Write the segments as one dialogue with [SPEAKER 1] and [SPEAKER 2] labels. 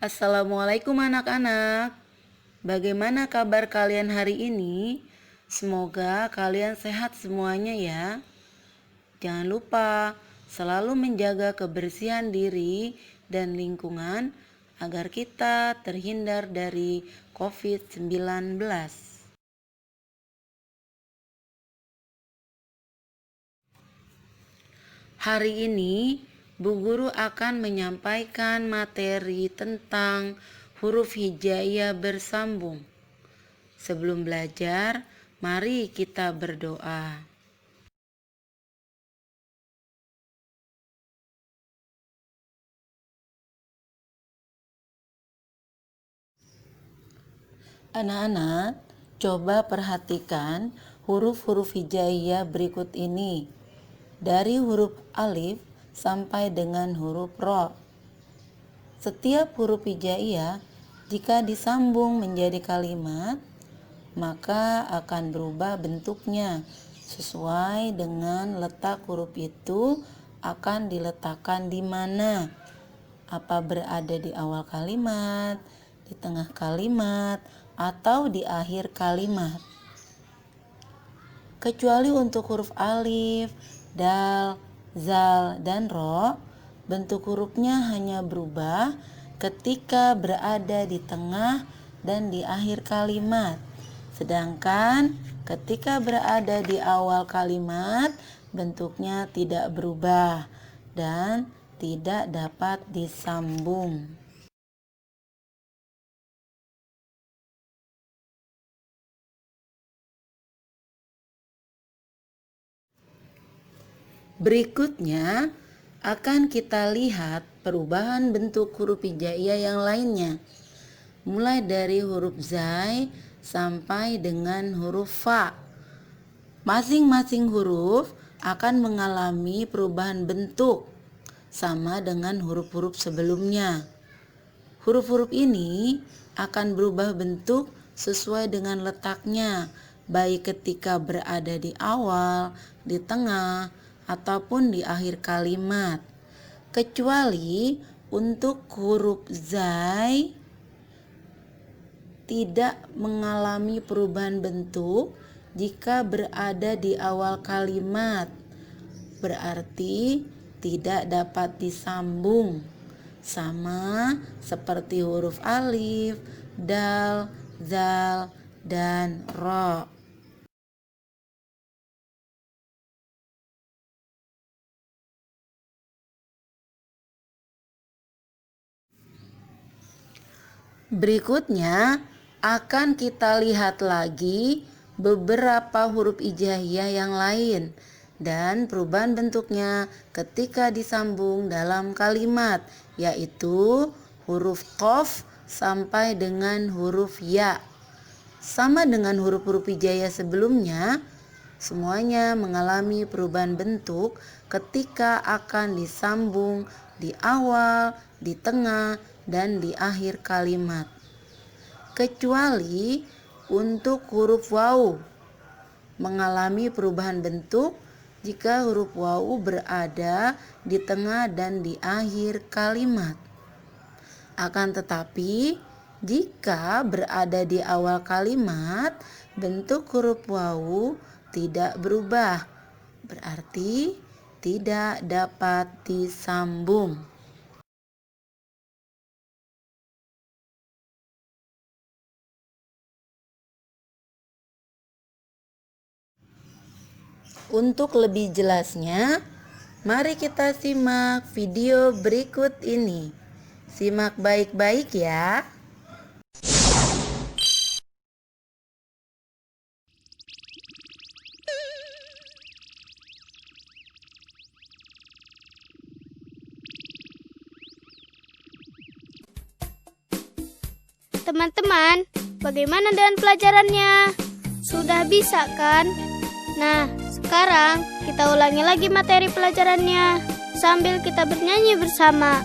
[SPEAKER 1] Assalamualaikum anak-anak. Bagaimana kabar kalian hari ini? Semoga kalian sehat semuanya ya. Jangan lupa selalu menjaga kebersihan diri dan lingkungan agar kita terhindar dari COVID-19. Hari ini Bu Guru akan menyampaikan materi tentang huruf hijaiyah bersambung. Sebelum belajar, mari kita berdoa. Anak-anak, coba perhatikan huruf-huruf hijaiyah berikut ini. Dari huruf alif sampai dengan huruf ro. Setiap huruf hijaiyah jika disambung menjadi kalimat, maka akan berubah bentuknya sesuai dengan letak huruf itu akan diletakkan di mana. Apa berada di awal kalimat, di tengah kalimat, atau di akhir kalimat. Kecuali untuk huruf alif, dal, zal, dan ro, bentuk hurufnya hanya berubah ketika berada di tengah dan di akhir kalimat. Sedangkan ketika berada di awal kalimat, bentuknya tidak berubah dan tidak dapat disambung. Berikutnya akan kita lihat perubahan bentuk huruf hijaiyah yang lainnya, mulai dari huruf zai sampai dengan huruf fa. Masing-masing huruf akan mengalami perubahan bentuk sama dengan huruf-huruf sebelumnya. Huruf-huruf ini akan berubah bentuk sesuai dengan letaknya, baik ketika berada di awal, di tengah, ataupun di akhir kalimat. Kecuali untuk huruf zai tidak mengalami perubahan bentuk jika berada di awal kalimat, berarti tidak dapat disambung, sama seperti huruf alif, dal, zal, dan ro. Berikutnya akan kita lihat lagi beberapa huruf hijaiyah yang lain dan perubahan bentuknya ketika disambung dalam kalimat, yaitu huruf qaf sampai dengan huruf ya. Sama dengan huruf-huruf hijaiyah sebelumnya, semuanya mengalami perubahan bentuk ketika akan disambung di awal, di tengah, dan di akhir kalimat. Kecuali untuk huruf waw mengalami perubahan bentuk jika huruf waw berada di tengah dan di akhir kalimat. Akan tetapi jika berada di awal kalimat, bentuk huruf waw tidak berubah, berarti tidak dapat disambung. Untuk lebih jelasnya, mari kita simak video berikut ini. Simak baik-baik ya.
[SPEAKER 2] Teman-teman, bagaimana dengan pelajarannya? Sudah bisa kan? Nah, sekarang kita ulangi lagi materi pelajarannya sambil kita bernyanyi bersama.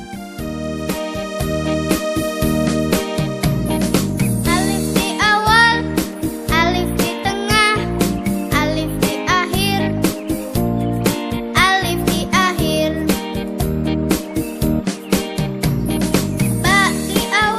[SPEAKER 2] Alif di awal, alif di tengah, alif di akhir, alif di akhir. Ba di awal.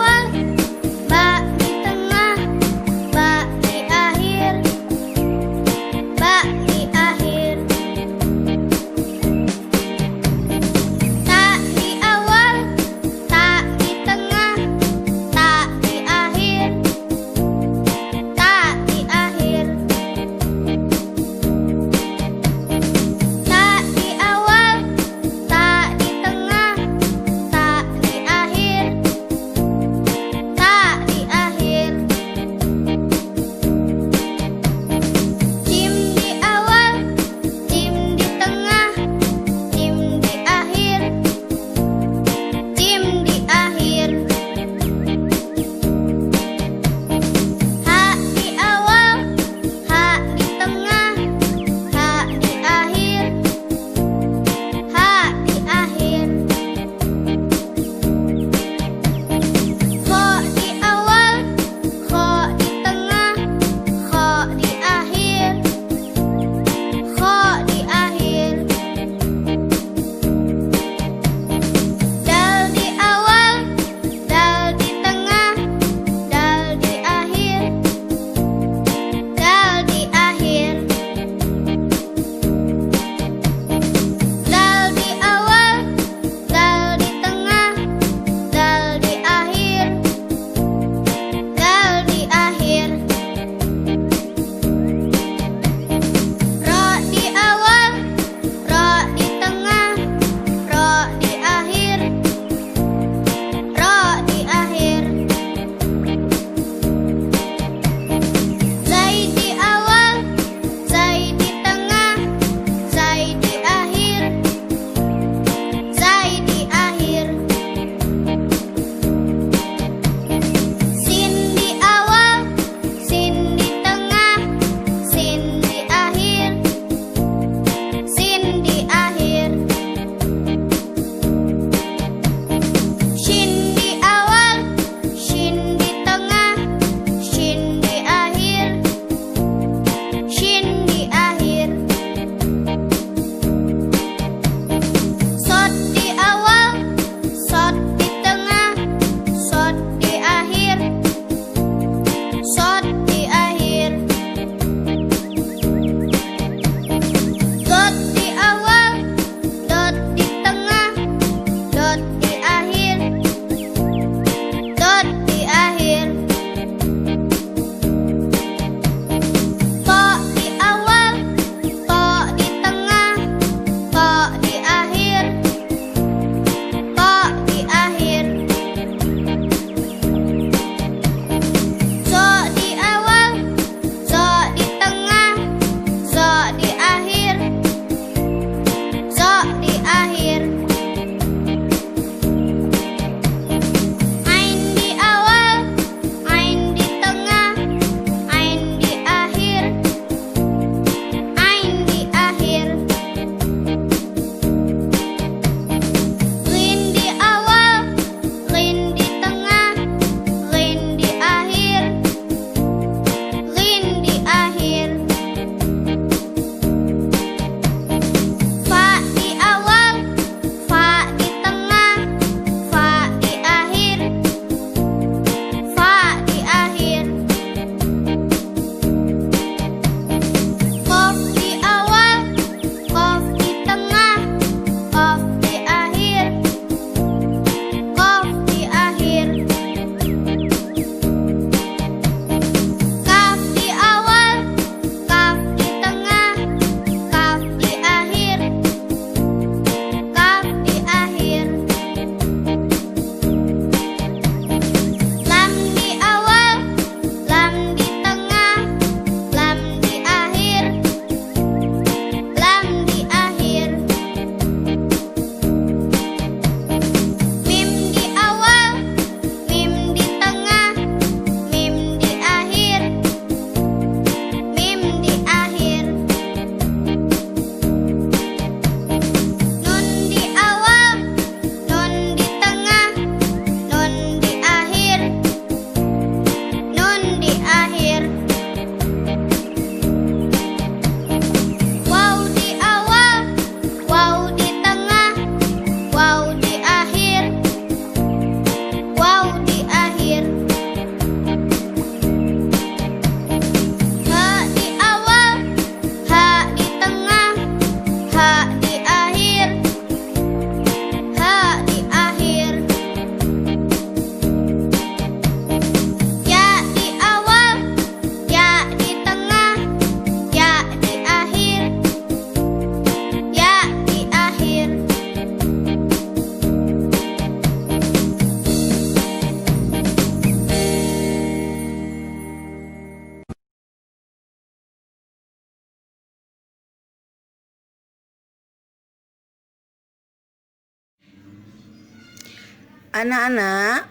[SPEAKER 1] Anak-anak,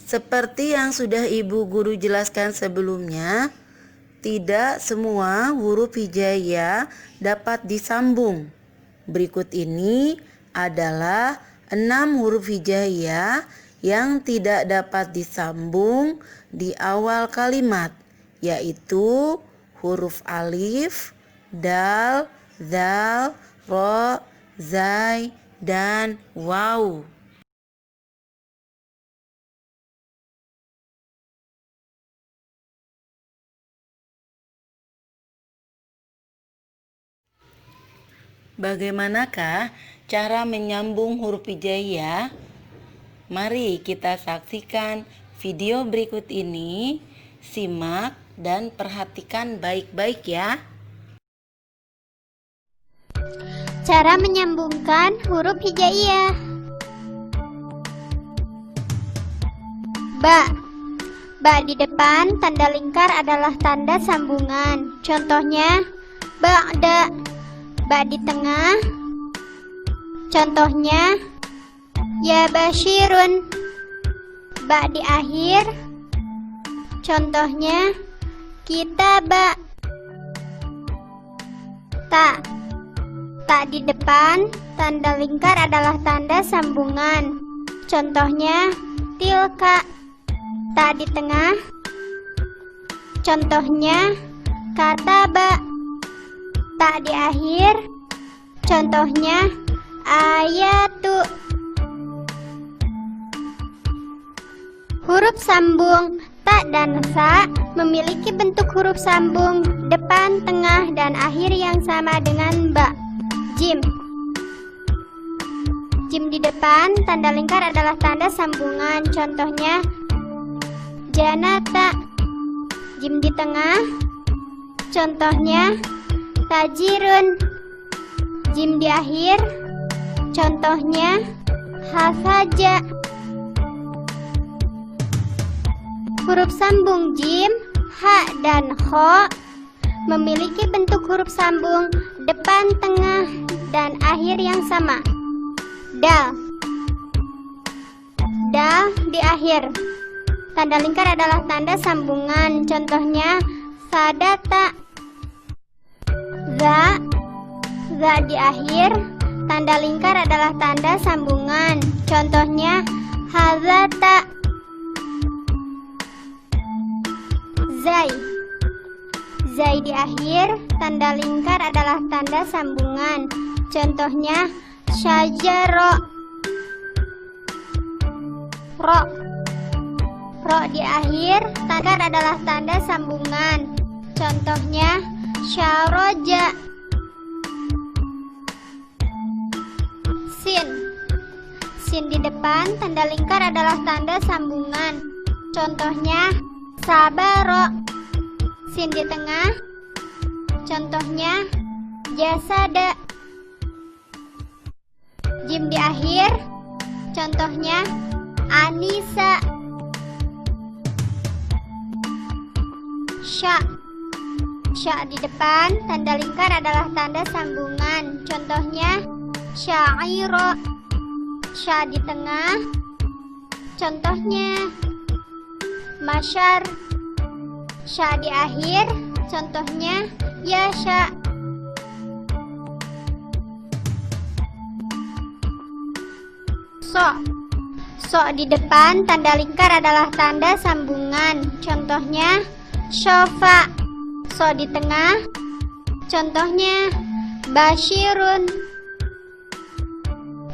[SPEAKER 1] seperti yang sudah Ibu Guru jelaskan sebelumnya, tidak semua huruf hijaiyah dapat disambung. Berikut ini adalah 6 huruf hijaiyah yang tidak dapat disambung di awal kalimat, yaitu huruf alif, dal, zal, ro, zai, dan waw. Bagaimanakah cara menyambung huruf hijaiyah? Mari kita saksikan video berikut ini. Simak dan perhatikan baik-baik ya.
[SPEAKER 2] Cara menyambungkan huruf hijaiyah. Ba. Ba di depan tanda lingkar adalah tanda sambungan. Contohnya ba'da. Ba di tengah. Contohnya ya basyirun. Ba di akhir. Contohnya kitaba. Ta. Ta di depan tanda lingkar adalah tanda sambungan. Contohnya tilka. Ta di tengah. Contohnya kataba. Ta di akhir. Contohnya ayatu. Huruf sambung ta dan sa memiliki bentuk huruf sambung depan, tengah, dan akhir yang sama dengan ba. Jim. Jim di depan tanda lingkar adalah tanda sambungan. Contohnya janata. Jim di tengah. Contohnya tajirun. Jim di akhir. Contohnya hasaja. Huruf sambung jim, ha, dan kho memiliki bentuk huruf sambung depan, tengah, dan akhir yang sama. Dal. Dal di akhir. Tanda lingkar adalah tanda sambungan. Contohnya sadata. Za. Za di akhir. Tanda lingkar adalah tanda sambungan. Contohnya hazata. Zai. Zai di akhir. Tanda lingkar adalah tanda sambungan. Contohnya syajaro. Ro. Ro di akhir. Tanda adalah tanda sambungan. Contohnya syaroja. Sin. Sin di depan tanda lingkar adalah tanda sambungan. Contohnya sabaro. Sin di tengah. Contohnya jasada. Jim di akhir. Contohnya anisa. Sya. Sya di depan tanda lingkar adalah tanda sambungan. Contohnya syairo. Sya di tengah. Contohnya masyar. Sya di akhir. Contohnya yasha. So. So di depan tanda lingkar adalah tanda sambungan. Contohnya syofa. So di tengah. Contohnya basyirun.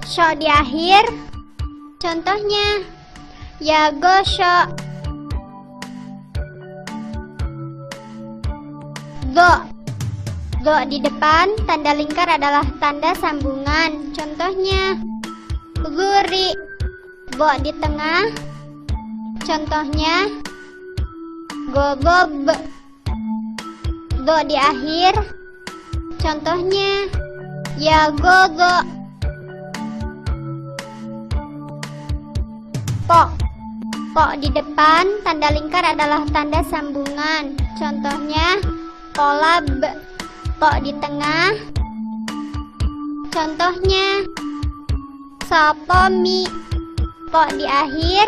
[SPEAKER 2] Syo di akhir. Contohnya yagosho. Do. Do di depan tanda lingkar adalah tanda sambungan. Contohnya zuri. Go di tengah. Contohnya gogob. Do di akhir. Contohnya yagogo. Po. Po di depan tanda lingkar adalah tanda sambungan. Contohnya kolab. Po di tengah. Contohnya sopomi. to di akhir.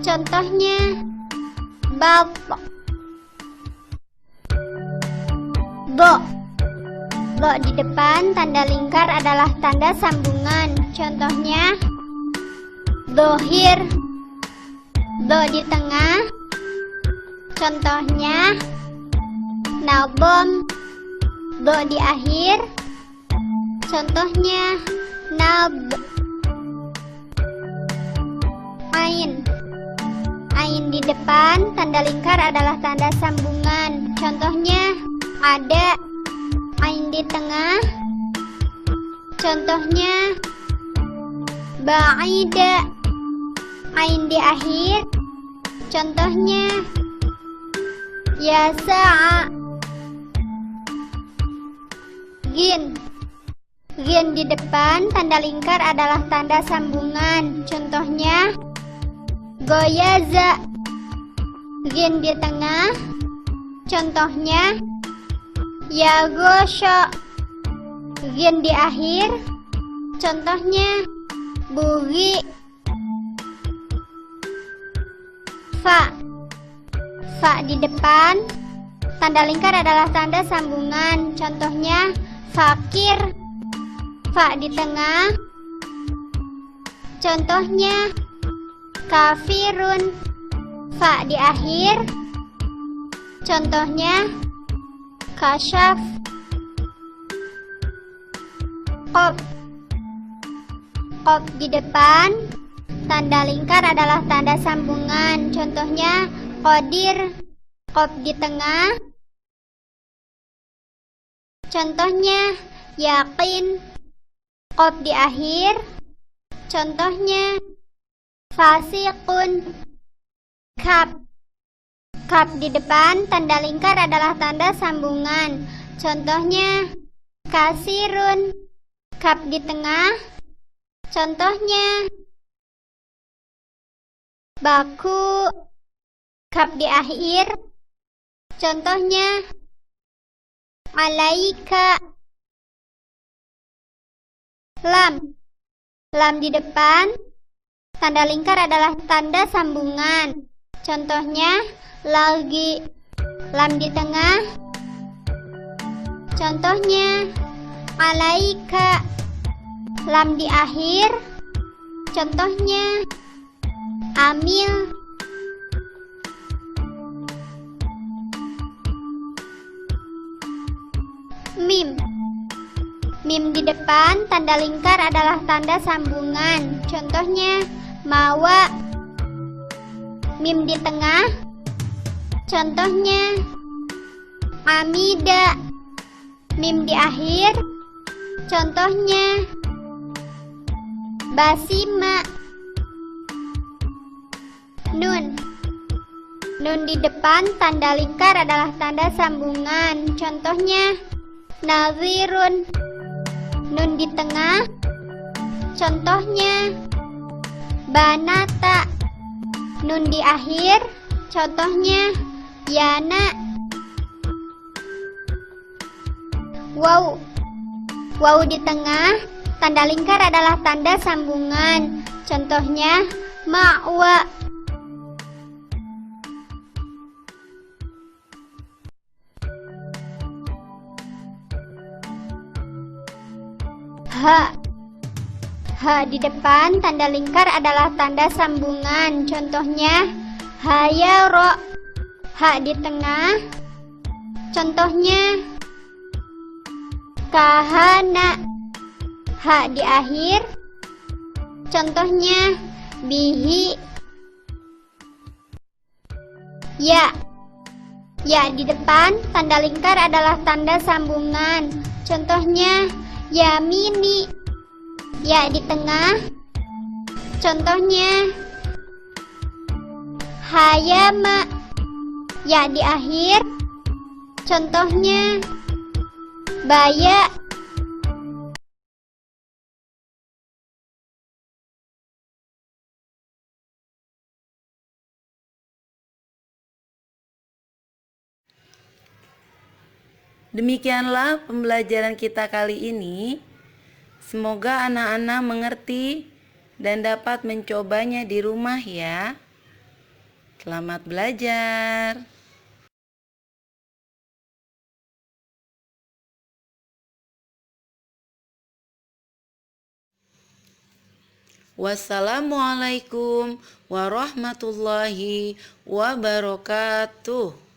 [SPEAKER 2] Contohnya bab. Do. Do di depan tanda lingkar adalah tanda sambungan. Contohnya dohir. Do di tengah. Contohnya nabom. Do di akhir. Contohnya nab. Ain. Ain di depan tanda lingkar adalah tanda sambungan. Contohnya ada. Ain di tengah. Contohnya ba'ida. Ain di akhir. Contohnya yasa'a. Gin. Gin di depan tanda lingkar adalah tanda sambungan. Contohnya goyaza. Gin di tengah. Contohnya yagosho. Gin di akhir. Contohnya bugi. Fa. Fa di depan tanda lingkar adalah tanda sambungan. Contohnya fakir. Fa di tengah. Contohnya kafirun. Fa di akhir. Contohnya kasyaf. Qop. Qop di depan tanda lingkar adalah tanda sambungan. Contohnya qadir. Qop di tengah. Contohnya yakin. Qop di akhir. Contohnya fasiqun. Kaf. Kaf di depan tanda lingkar adalah tanda sambungan. Contohnya kasirun. Kaf di tengah. Contohnya baku. Kaf di akhir. Contohnya alaika. Lam. Lam di depan tanda lingkar adalah tanda sambungan. Contohnya lagi. Lam di tengah. Contohnya alaika. Lam di akhir. Contohnya amil. Mim. Mim di depan tanda lingkar adalah tanda sambungan. Contohnya mawa. Mim di tengah. Contohnya amida. Mim di akhir. Contohnya basima. Nun. Nun di depan tanda lingkar adalah tanda sambungan. Contohnya nazirun. Nun di tengah. Contohnya banata. Nun di akhir. Contohnya yana. Waw. Waw di tengah tanda lingkar adalah tanda sambungan. Contohnya ma'wa. Ha. Ha di depan tanda lingkar adalah tanda sambungan. Contohnya hayaro. Ha di tengah. Contohnya kahana. Ha di akhir. Contohnya bihi. Ya. Ya di depan tanda lingkar adalah tanda sambungan. Contohnya yamini. Ya di tengah. Contohnya hayama. Ya di akhir. Contohnya baya.
[SPEAKER 1] Demikianlah pembelajaran kita kali ini. Semoga anak-anak mengerti dan dapat mencobanya di rumah ya. Selamat belajar. Wassalamualaikum warahmatullahi wabarakatuh.